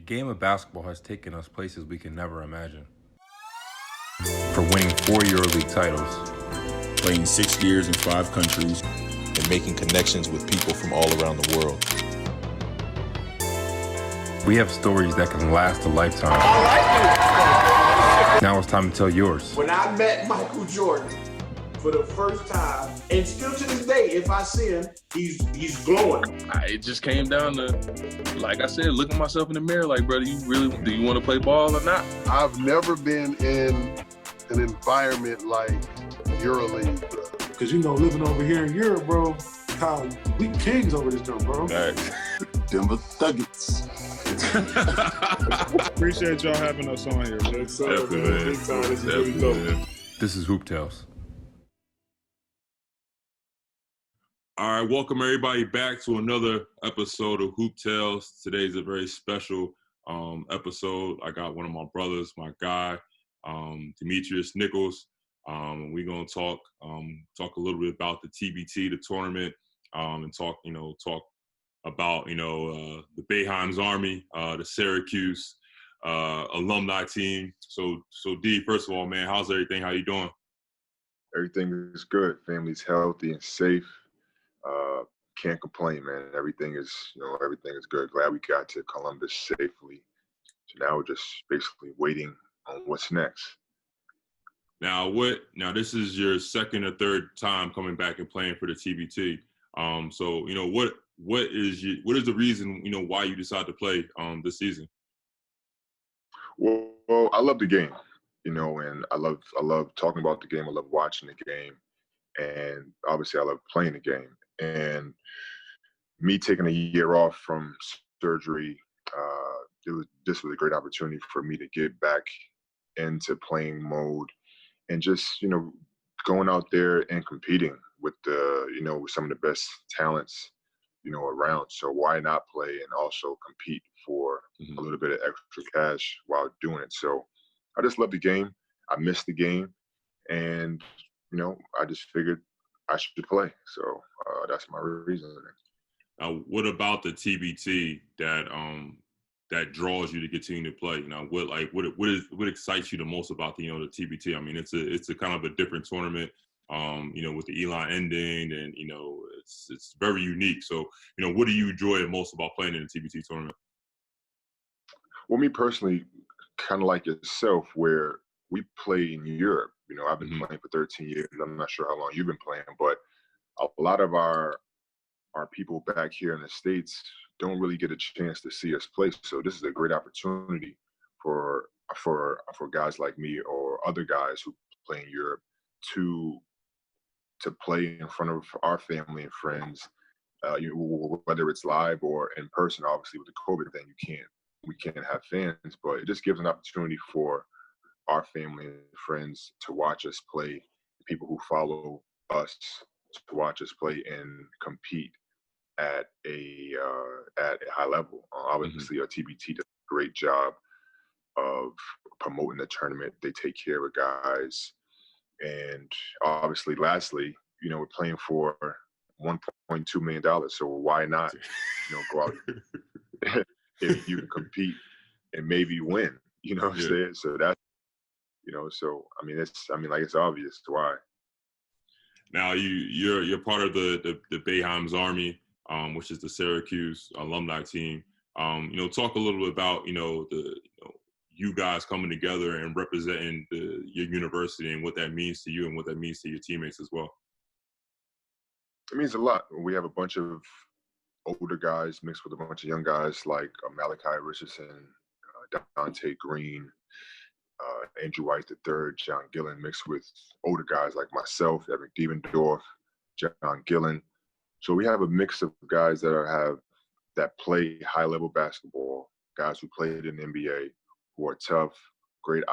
game of basketball has taken us places we can never imagine. For winning 4 EuroLeague titles, playing 6 years in 5 countries, and making connections with people from all around the world. we have stories that can last a lifetime. Now it's time to tell yours. When I met Michael Jordan for the first time, and still to this day, if I see him, he's glowing. It just came down to, like I said, looking myself in the mirror like, brother, do you want to play ball or not? I've never been in an environment like EuroLeague, bro. Because, living over here in Europe, bro, we kings over this joint, bro. Right. Denver Nuggets. Appreciate y'all having us on here. Yes, sir, man. Big time. This is really dope. This is Hoop Tales. All right, welcome everybody back to another episode of Hoop Tales. Today's a very special episode. I got one of my brothers, my guy, Demetris, Nichols. We're gonna talk a little bit about the TBT, the tournament, and talk about the Bahamas Army, the Syracuse alumni team. So D, first of all, man, how's everything? How you doing? Everything is good. Family's healthy and safe. Can't complain, man. Everything is good. Glad we got to Columbus safely. So now we're just basically waiting on what's next. Now this is your second or third time coming back and playing for the TBT. So what is the reason why you decided to play this season? Well, I love the game, and I love talking about the game. I love watching the game, and obviously I love playing the game. And me taking a year off from surgery, this was a great opportunity for me to get back into playing mode and just going out there and competing with with some of the best talents around. So why not play and also compete for a little bit of extra cash while doing it? So I just love the game. I miss the game, and I just figured I should play. So that's my reason. Now, what about the TBT that draws you to continue to play? What excites you the most about the TBT? I mean, it's a kind of a different tournament. With the Elon ending, and it's very unique. So what do you enjoy most about playing in the TBT tournament? Well, me personally, kind of like yourself, where we play in Europe. I've been playing for 13 years. I'm not sure how long you've been playing, but a lot of our people back here in the States don't really get a chance to see us play. So this is a great opportunity for guys like me or other guys who play in Europe to play in front of our family and friends, whether it's live or in person. Obviously, with the COVID thing, we can't have fans, but it just gives an opportunity for our family and friends to watch us play, people who follow us to watch us play and compete at a high level. Obviously, TBT does a great job of promoting the tournament. They take care of guys. And obviously, lastly, we're playing for $1.2 million. So why not, go out if you can compete and maybe win? You know what I'm saying? So that's, it's obvious why. Now you're part of the Bahamas Army, which is the Syracuse alumni team. Talk a little bit about you guys coming together and representing your university and what that means to you and what that means to your teammates as well. It means a lot. We have a bunch of older guys mixed with a bunch of young guys like Malachi Richardson, Dante Green, Andrew White III, John Gillen, mixed with older guys like myself, Evan Devendorf, John Gillen. So we have a mix of guys that play high-level basketball, guys who played in the NBA, who are tough, great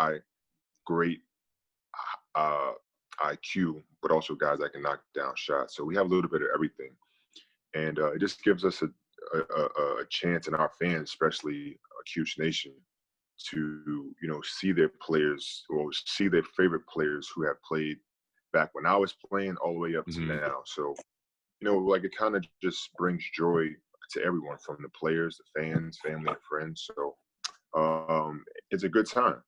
IQ, but also guys that can knock down shots. So we have a little bit of everything, and it just gives us a chance, and our fans, especially Cuse Nation, to see their players or see their favorite players who have played back when I was playing all the way up to now. So it kind of just brings joy to everyone, from the players, the fans, family, and friends. So it's a good time.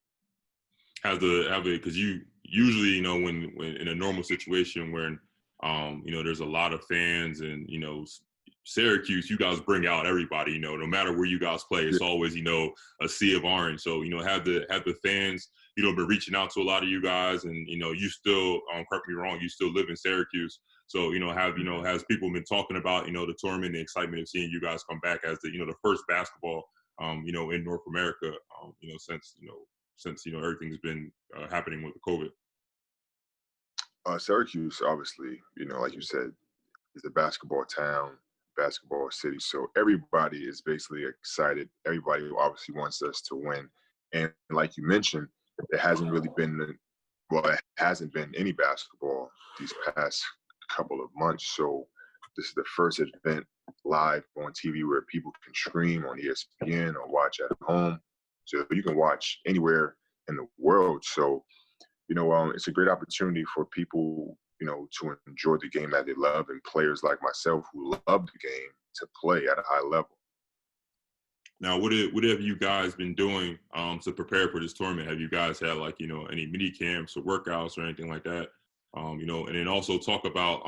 Have it because you usually, you know, when in a normal situation when you know, there's a lot of fans and, you know, Syracuse, you guys bring out everybody, you know, no matter where you guys play, it's always, you know, a sea of orange. So, you know, have the fans, you know, been reaching out to a lot of you guys, and, you know, you still, correct me wrong, you still live in Syracuse. So, you know, has people been talking about, you know, the tournament, the excitement of seeing you guys come back as the, you know, the first basketball, you know, in North America, you know, since everything's been happening with the COVID. Syracuse, obviously, you know, like you said, is a basketball town, basketball city. So everybody is basically excited. Everybody obviously wants us to win. And like you mentioned, there hasn't really been, it hasn't been any basketball these past couple of months. So this is the first event live on TV where people can stream on ESPN or watch at home. So you can watch anywhere in the world. So, you know, it's a great opportunity for people, you know, to enjoy the game that they love, and players like myself who love the game to play at a high level. Now, what have you guys been doing to prepare for this tournament? Have you guys had, like, you know, any mini camps or workouts or anything like that? You know, and then also talk about,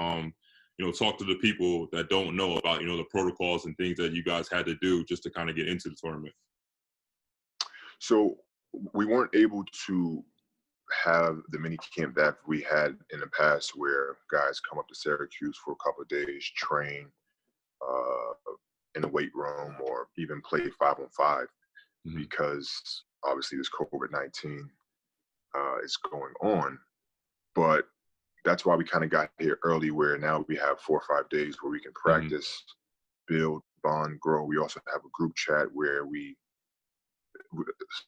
you know, talk to the people that don't know about, you know, the protocols and things that you guys had to do just to kind of get into the tournament. So we weren't able to have the mini camp that we had in the past, where guys come up to Syracuse for a couple of days, train in the weight room, or even play 5-on-5, because obviously this COVID-19 is going on. But that's why we kind of got here early, where now we have 4 or 5 days where we can practice, build, bond, grow. We also have a group chat where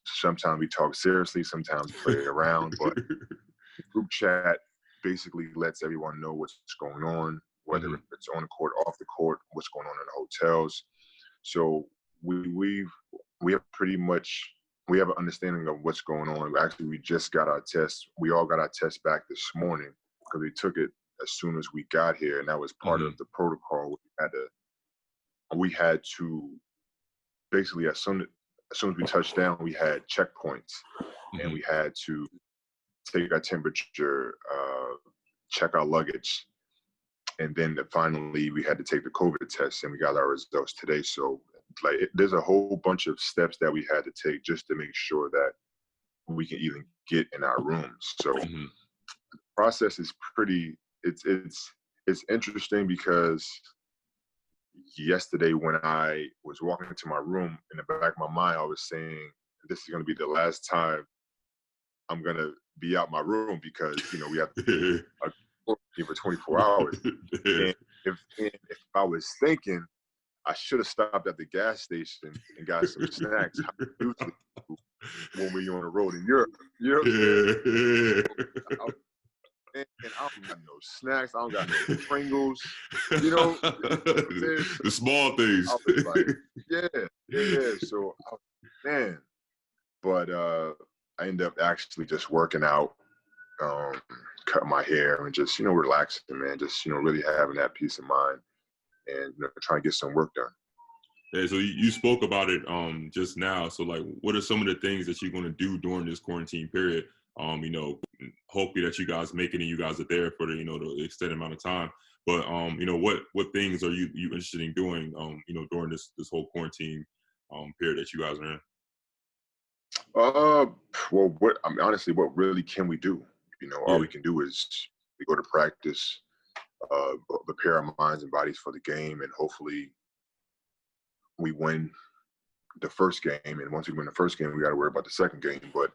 sometimes we talk seriously, sometimes play around, but group chat basically lets everyone know what's going on, whether it's on the court, off the court, what's going on in the hotels. So we have an understanding of what's going on. Actually, we just got our tests. We all got our tests back this morning because we took it as soon as we got here, and that was part of the protocol. We had to basically, as soon as we touched down, we had checkpoints, and we had to take our temperature, check our luggage, and then finally we had to take the COVID test, and we got our results today. So, like, there's a whole bunch of steps that we had to take just to make sure that we can even get in our rooms. So the process is it's interesting, because yesterday when I was walking into my room, in the back of my mind, I was saying, this is going to be the last time I'm going to be out my room, because, you know, we have to be for 24 hours. And if I was thinking, I should have stopped at the gas station and got some snacks when we on the road in Europe. And I don't got no snacks. I don't got no Pringles. You know, the small things. I was like, yeah. So, man. But I ended up actually just working out, cutting my hair, and just, you know, relaxing, man. Just, you know, really having that peace of mind, and, you know, trying to get some work done. Yeah, so you spoke about it just now. So, like, what are some of the things that you're going to do during this quarantine period? You know, hopefully that you guys make it and you guys are there for the, you know, the extended amount of time. But you know, what things are you interested in doing, you know, during this whole quarantine period that you guys are in? Well, honestly, what really can we do? You know, all we can do is we go to practice, prepare our minds and bodies for the game, and hopefully we win the first game. And once we win the first game, we got to worry about the second game. But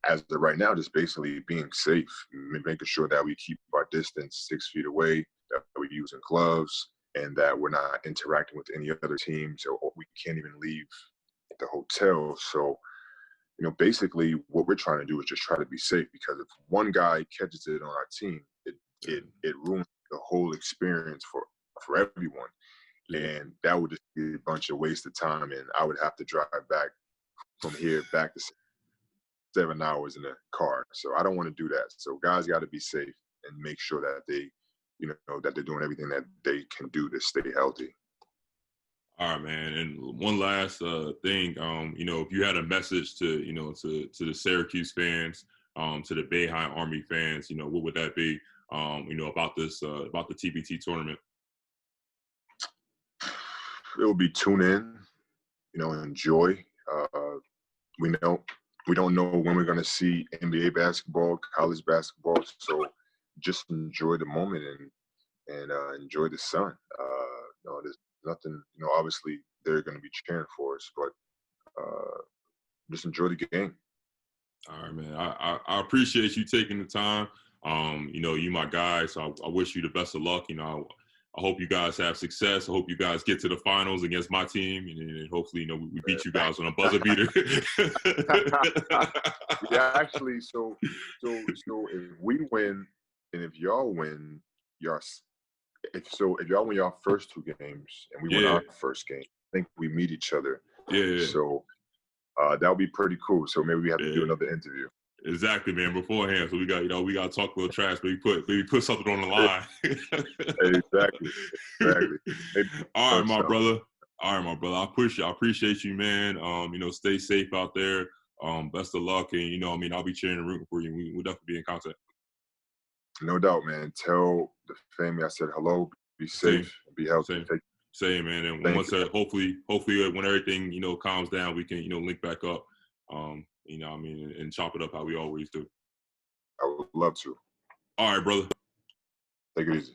as of right now, just basically being safe, making sure that we keep our distance 6 feet away, that we're using gloves, and that we're not interacting with any other teams, or we can't even leave the hotel. So, you know, basically what we're trying to do is just try to be safe, because if one guy catches it on our team, it ruins the whole experience for everyone. And that would just be a bunch of wasted time, and I would have to drive back from here back to 7 hours in the car. So I don't want to do that. So guys got to be safe and make sure that they, you know, that they're doing everything that they can do to stay healthy. All right, man. And one last thing, you know, if you had a message to, you know, to the Syracuse fans, to the Bahamas Army fans, you know, what would that be, you know, about this, about the TBT tournament? It will be tune in, you know, enjoy. We don't know when we're going to see NBA basketball, college basketball, so just enjoy the moment and enjoy the sun. You know, there's nothing, you know, obviously they're going to be cheering for us, but just enjoy the game. All right, man. I appreciate you taking the time. You know, you my guy, so I wish you the best of luck. You know, I hope you guys have success. I hope you guys get to the finals against my team, and hopefully, you know, we beat you guys on a buzzer beater. Yeah, actually, so if we win and if y'all win, if y'all win y'all first two games and we win our first game, I think we meet each other. Yeah. So that would be pretty cool. So maybe we have to do another interview. Exactly, man. Beforehand, so we got to talk a little trash, but we put something on the line. Exactly. Maybe All right, my brother. I appreciate you, man. You know, stay safe out there. Best of luck, and you know, I mean, I'll be cheering and rooting for you. We'll definitely be in contact. No doubt, man. Tell the family I said hello. Be safe. Be healthy. Same, man. And once hopefully when everything, you know, calms down, we can, you know, link back up. You know, I mean, and chop it up how we always do. I would love to. All right, brother. Take it easy.